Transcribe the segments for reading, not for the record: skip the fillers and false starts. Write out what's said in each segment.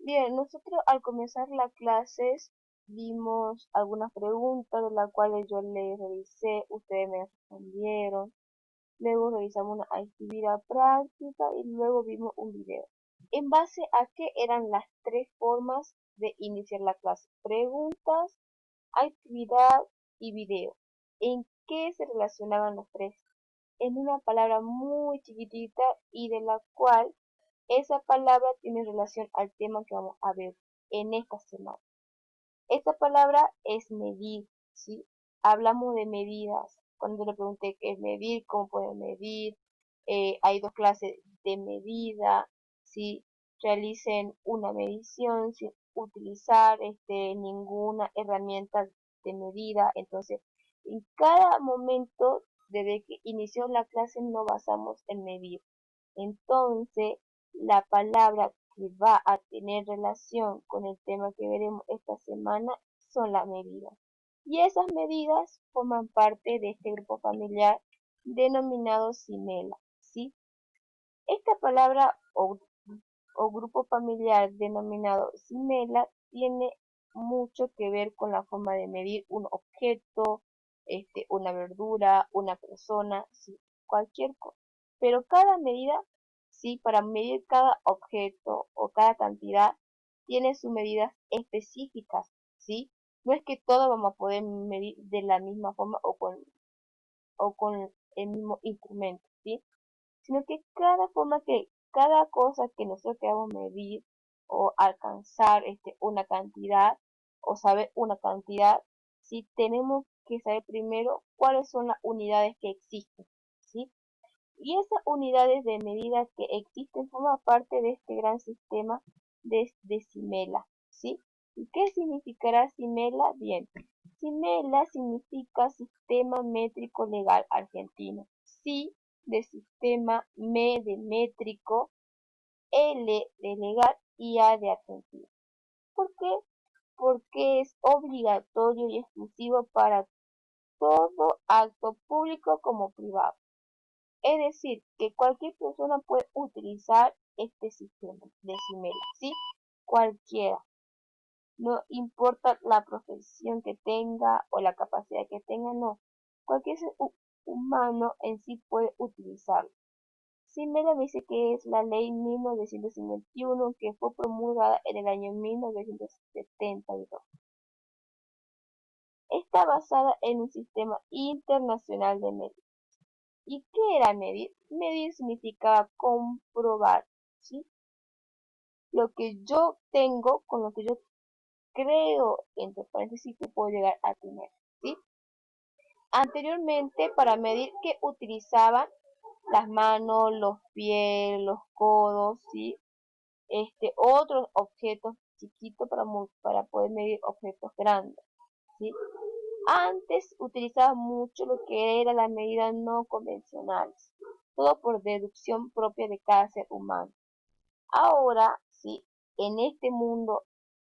Bien, nosotros al comenzar las clases vimos algunas preguntas de las cuales yo les revisé, ustedes me respondieron, luego revisamos una actividad práctica y luego vimos un video. ¿En base a qué eran las tres formas de iniciar la clase? Preguntas, actividad y video. ¿En qué se relacionaban los tres? En una palabra muy chiquitita y de la cual esa palabra tiene relación al tema que vamos a ver en esta semana. Esta palabra es medir, ¿sí? Hablamos de medidas. Cuando le pregunté qué es medir, cómo pueden medir, hay dos clases de medida, ¿sí? Realicen una medición sin utilizar ninguna herramienta de medida. Entonces, en cada momento, desde que inició la clase, nos basamos en medir. Entonces, la palabra que va a tener relación con el tema que veremos esta semana son las medidas. Y esas medidas forman parte de este grupo familiar denominado cimela, ¿sí? Esta palabra o grupo familiar denominado cimela tiene mucho que ver con la forma de medir un objeto, una verdura, una persona, ¿sí? Cualquier cosa. Pero cada medida, sí, para medir cada objeto o cada cantidad, tiene sus medidas específicas, ¿sí? No es que todo vamos a poder medir de la misma forma o con el mismo instrumento, ¿sí? Sino que cada cosa que nosotros queramos medir o alcanzar una cantidad o saber una cantidad, sí tenemos que saber primero cuáles son las unidades que existen, ¿sí? Y esas unidades de medida que existen forman parte de este gran sistema de Cimela, ¿sí? ¿Y qué significará Cimela? Bien, Cimela significa Sistema Métrico Legal Argentino. Sí, de sistema, M de métrico, L de legal y A de Argentina. ¿Por qué? Porque es obligatorio y exclusivo para todo acto público como privado. Es decir, que cualquier persona puede utilizar este sistema de Cimela, ¿sí? Cualquiera. No importa la profesión que tenga o la capacidad que tenga, no. Cualquier ser humano en sí puede utilizarlo. Cimela me dice que es la ley 1951 que fue promulgada en el año 1972. Está basada en un sistema internacional de medidas. ¿Y qué era medir? Medir significaba comprobar, ¿sí? Lo que yo tengo con lo que yo creo, entre paréntesis, que puedo llegar a tener, ¿sí? Anteriormente, para medir, que utilizaban las manos, los pies, los codos, ¿sí? Otros objetos chiquitos para poder medir objetos grandes, ¿sí? Antes utilizaba mucho lo que era las medidas no convencionales, todo por deducción propia de cada ser humano. Ahora, sí, en este mundo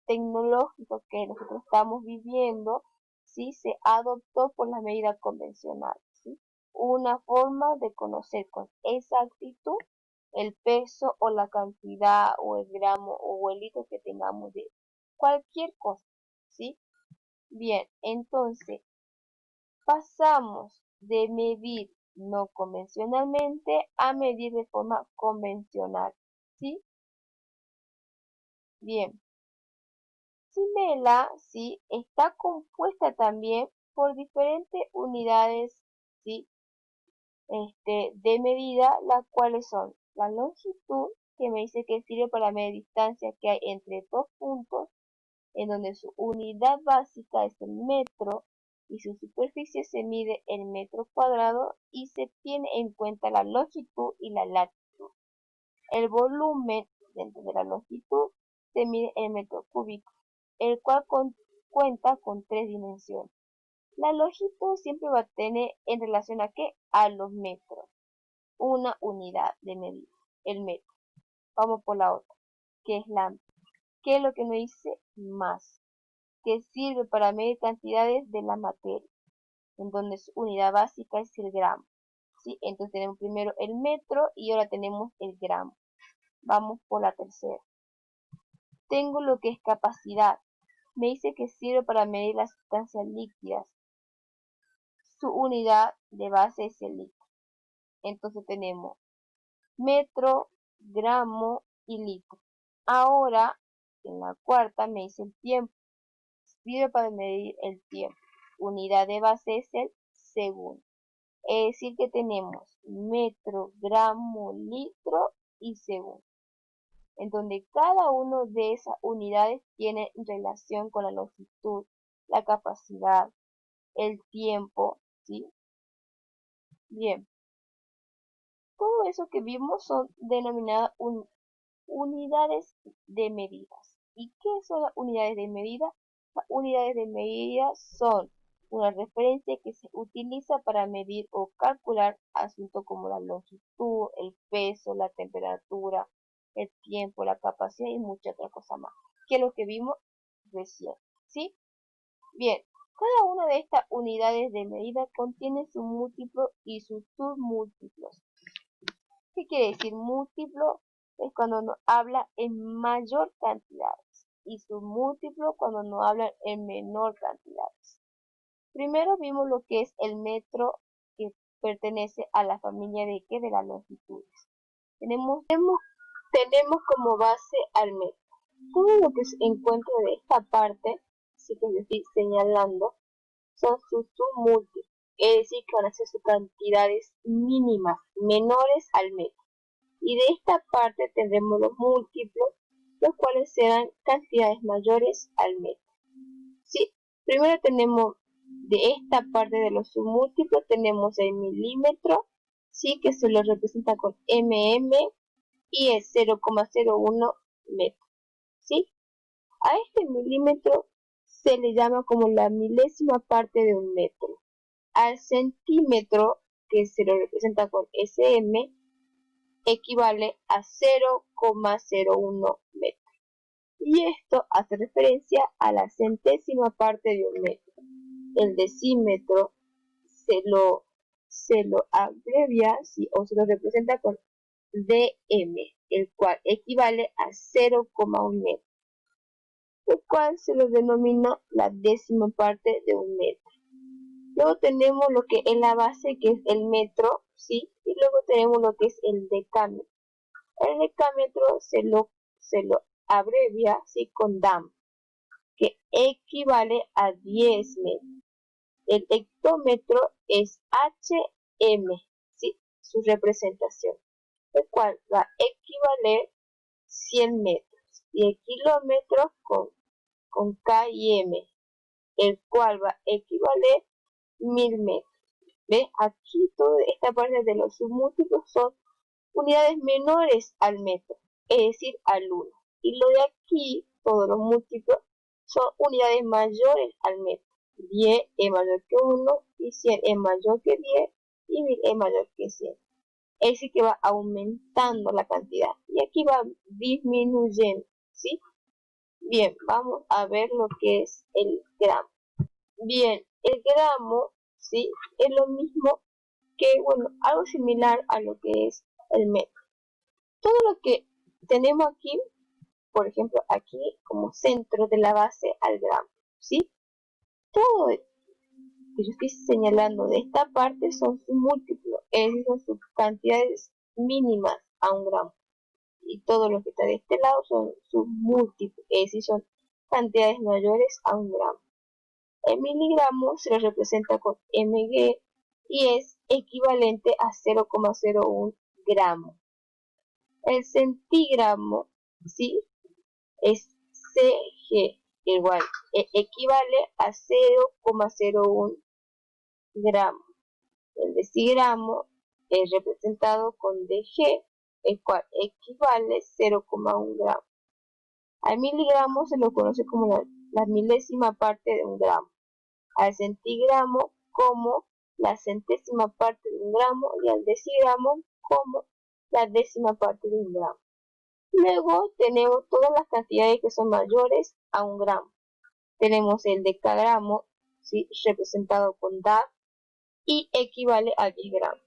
tecnológico que nosotros estamos viviendo, sí, se adoptó por las medidas convencionales, ¿sí? Una forma de conocer con exactitud el peso o la cantidad o el gramo o el litro que tengamos de cualquier cosa, ¿sí? Bien, entonces pasamos de medir no convencionalmente a medir de forma convencional, ¿sí? Bien, Cimela, ¿sí? Está compuesta también por diferentes unidades, ¿sí? De medida, las cuales son la longitud, que me dice que sirve para medir distancia que hay entre dos puntos, en donde su unidad básica es el metro y su superficie se mide en metro cuadrado y se tiene en cuenta la longitud y la latitud. El volumen dentro de la longitud se mide en metro cúbico, el cual cuenta con tres dimensiones. La longitud siempre va a tener en relación a qué? A los metros. Una unidad de medida, el metro. Vamos por la otra, que es la, ¿qué es lo que nos dice? Más, que sirve para medir cantidades de la materia, en donde su unidad básica es el gramo, ¿sí? Entonces tenemos primero el metro y ahora tenemos el gramo. Vamos por la tercera. tengo lo que es capacidad. Me dice que sirve para medir las sustancias líquidas. Su unidad de base es el litro. Entonces tenemos metro, gramo y litro. Ahora, en la cuarta me dice el tiempo. Sirve para medir el tiempo. Unidad de base es el segundo. Es decir que tenemos metro, gramo, litro y segundo, en donde cada uno de esas unidades tiene relación con la longitud, la capacidad, el tiempo, ¿sí? Bien, todo eso que vimos son denominadas unidades de medidas. ¿Y qué son las unidades de medida? Las unidades de medida son una referencia que se utiliza para medir o calcular asuntos como la longitud, el peso, la temperatura, el tiempo, la capacidad y muchas otras cosas más, que es lo que vimos recién, ¿sí? Bien, cada una de estas unidades de medida contiene su múltiplo y sus submúltiplos. ¿Qué quiere decir múltiplo? Es cuando nos habla en mayor cantidades y submúltiplo cuando nos hablan en menor cantidades. Primero vimos lo que es el metro, que pertenece a la familia de ¿qué? De las longitudes. Tenemos como base al metro. Todo lo que se encuentra de esta parte, así que yo estoy señalando, son sus submúltiplos, es decir, que van a ser sus cantidades mínimas, menores al metro. Y de esta parte tendremos los múltiplos, los cuales serán cantidades mayores al metro. ¿Sí? Primero tenemos de esta parte de los submúltiplos, tenemos el milímetro, ¿sí? Que se lo representa con y es 0,01 metro. ¿Sí? A este milímetro se le llama como la milésima parte de un metro. Al centímetro, que se lo representa con SM, equivale a 0,01 metro. Y esto hace referencia a la centésima parte de un metro. El decímetro se lo abrevia, ¿sí? O se lo representa con dm, el cual equivale a 0,1 metro, el cual se lo denomina la décima parte de un metro. Luego tenemos lo que es la base, que es el metro, ¿sí? Y luego tenemos lo que es el decámetro. El decámetro se lo abrevia, ¿sí? Con DAM, que equivale a 10 metros. El hectómetro es HM, ¿sí? Su representación, el cual va a equivaler 100 metros. Y el kilómetro con K y M, el cual va a equivaler 1000 metros. ¿Ve? Aquí toda esta parte de los submúltiplos son unidades menores al metro, es decir, al 1. Y lo de aquí, todos los múltiplos, son unidades mayores al metro. 10 es mayor que 1 y 100 es mayor que 10 y 1000 es mayor que 100. Es decir, que va aumentando la cantidad y aquí va disminuyendo, ¿sí? Bien, vamos a ver lo que es el gramo. Bien, el gramo, ¿sí? Es lo mismo que, bueno, algo similar a lo que es el metro. Todo lo que tenemos aquí, por ejemplo, aquí como centro de la base al gramo, ¿sí? Todo que yo estoy señalando de esta parte son sus múltiplos, es decir, son sus cantidades mínimas a un gramo. Y todo lo que está de este lado son sus múltiplos, es decir, son cantidades mayores a un gramo. El miligramo se lo representa con mg y es equivalente a 0,01 gramo. El centigramo, ¿sí? Es Cg, igual, equivale a 0,01 gramo. El decigramo es representado con dg, el cual equivale a 0,1 gramo. Al miligramo se lo conoce como la milésima parte de un gramo. Al centigramo como la centésima parte de un gramo y al decigramo como la décima parte de un gramo. Luego tenemos todas las cantidades que son mayores a un gramo. Tenemos el decagramo, ¿sí? Representado con DA y equivale a 10 gramos.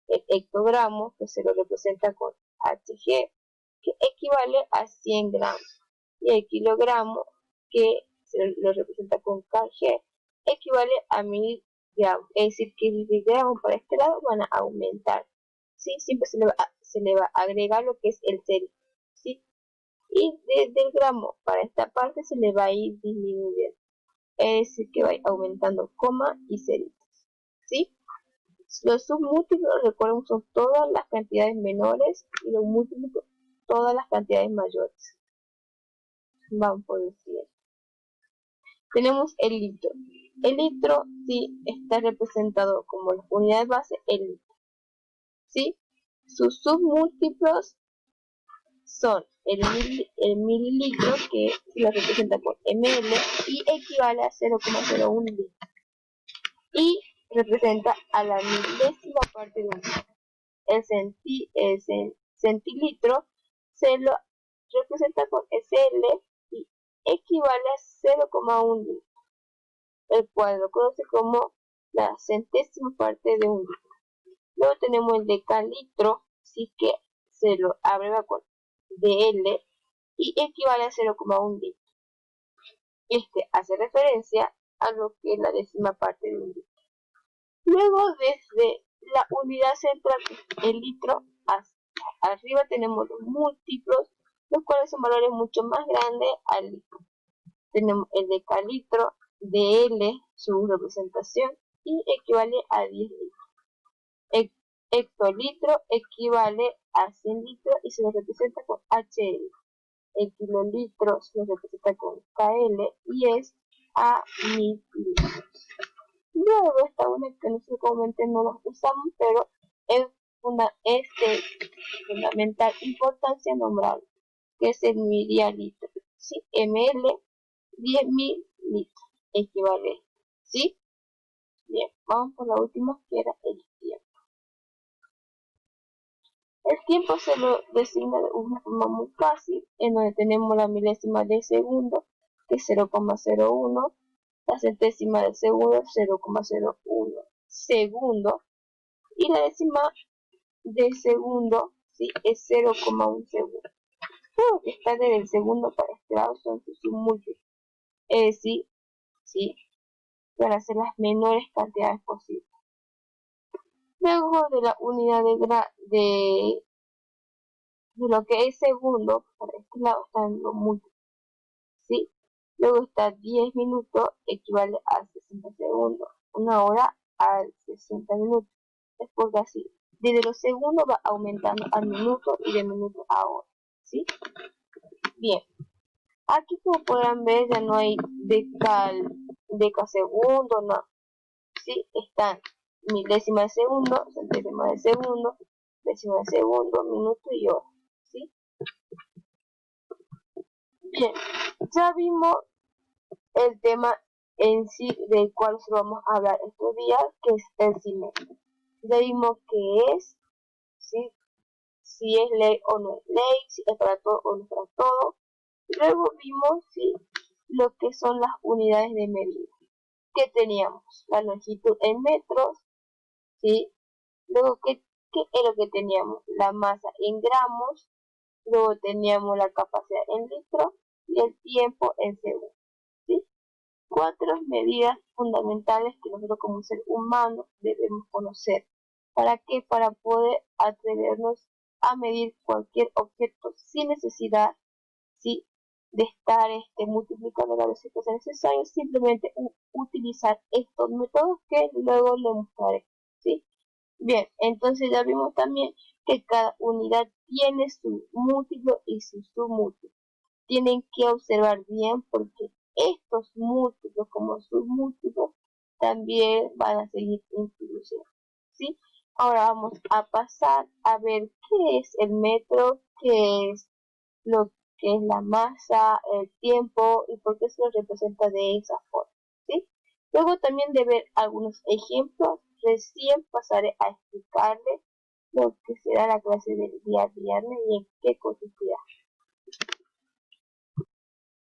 El hectogramo, que se lo representa con HG, que equivale a 100 gramos. y el kilogramo, que se lo representa con kg, equivale a 1000 gramos. Es decir, que 1000 gramos para este lado van a aumentar. ¿Sí? Siempre se le va a agregar lo que es el cerito. ¿Sí? Y desde el gramo para esta parte se le va a ir disminuyendo. Es decir, que va a ir aumentando coma y ceritos. ¿Sí? Los submúltiplos, recuerden, son todas las cantidades menores y los múltiplos todas las cantidades mayores. Vamos por el siguiente. Tenemos el litro. El litro sí está representado como la unidad base, el litro. ¿Sí? Sus submúltiplos son el mililitro, que se lo representa por ml y equivale a 0,01 litro. Y representa a la milésima parte de un litro. El centilitro se lo representa con SL y equivale a 0,1 litro, el cual lo conoce como la centésima parte de un litro. Luego tenemos el decalitro, sí, que se lo abreva con DL y equivale a 0,1 litro. Este hace referencia a lo que es la décima parte de un litro. Luego, desde la unidad central, el litro, hasta arriba tenemos los múltiplos, los cuales son valores mucho más grandes al litro. Tenemos el decalitro, DL, su representación, y equivale a 10 litros. Hectolitro equivale a 100 litros y se lo representa con HL. El kilolitro se lo representa con KL y es a 1000 litros. Luego está una que nosotros comúnmente no los usamos, pero es de fundamental importancia nombrarlo, que es el mililitro. ¿Sí? ml, 10.000 litros equivale. ¿Sí? Bien, vamos por la última, que era el tiempo. El tiempo se lo designa de una forma muy fácil, en donde tenemos la milésima de segundo, que es 0,01, la centésima de segundo, 0,01 segundo, y la décima de segundo, ¿sí? Es 0,1 segundo. Todo lo que está desde el segundo para este lado son sus múltiplos, es decir, ¿sí? Para hacer las menores cantidades posibles. Luego de la unidad de lo que es segundo, para este lado están los múltiplos, ¿sí? Luego está 10 minutos, equivale a 60 segundos. Una hora a 60 minutos. Es porque así, desde los segundos va aumentando al minuto y de minuto a hora, ¿sí? Bien, aquí como podrán ver ya no hay decasegundo, no, ¿sí? Están milésima de segundo, centésima de segundo, décima de segundo, minuto y hora, ¿sí? Bien, ya vimos el tema en sí del cual vamos a hablar estos días, que es el simétrico. Ya vimos qué es, ¿sí? Si es ley o no es ley, si es para todo o no es para todo. Luego vimos, ¿sí?, lo que son las unidades de medida. Que teníamos la longitud en metros, ¿sí? Luego, ¿qué es lo que teníamos? La masa en gramos. Luego teníamos la capacidad en litros y el tiempo en segundos, ¿sí? 4 medidas fundamentales que nosotros como ser humano debemos conocer. ¿Para qué? Para poder atrevernos a medir cualquier objeto sin necesidad, ¿sí?, de estar multiplicando las veces que sea necesario, simplemente utilizar estos métodos que luego le mostraré, ¿sí? Bien, entonces ya vimos también que cada unidad tiene su múltiplo y su submúltiplo. Tienen que observar bien porque estos múltiplos como submúltiplos también van a seguir incluyendo, ¿sí? Ahora vamos a pasar a ver qué es el metro, qué es lo que es la masa, el tiempo y por qué se lo representa de esa forma, ¿sí? Luego también de ver algunos ejemplos, recién pasaré a explicarles lo que será la clase del día viernes y en qué consistirá.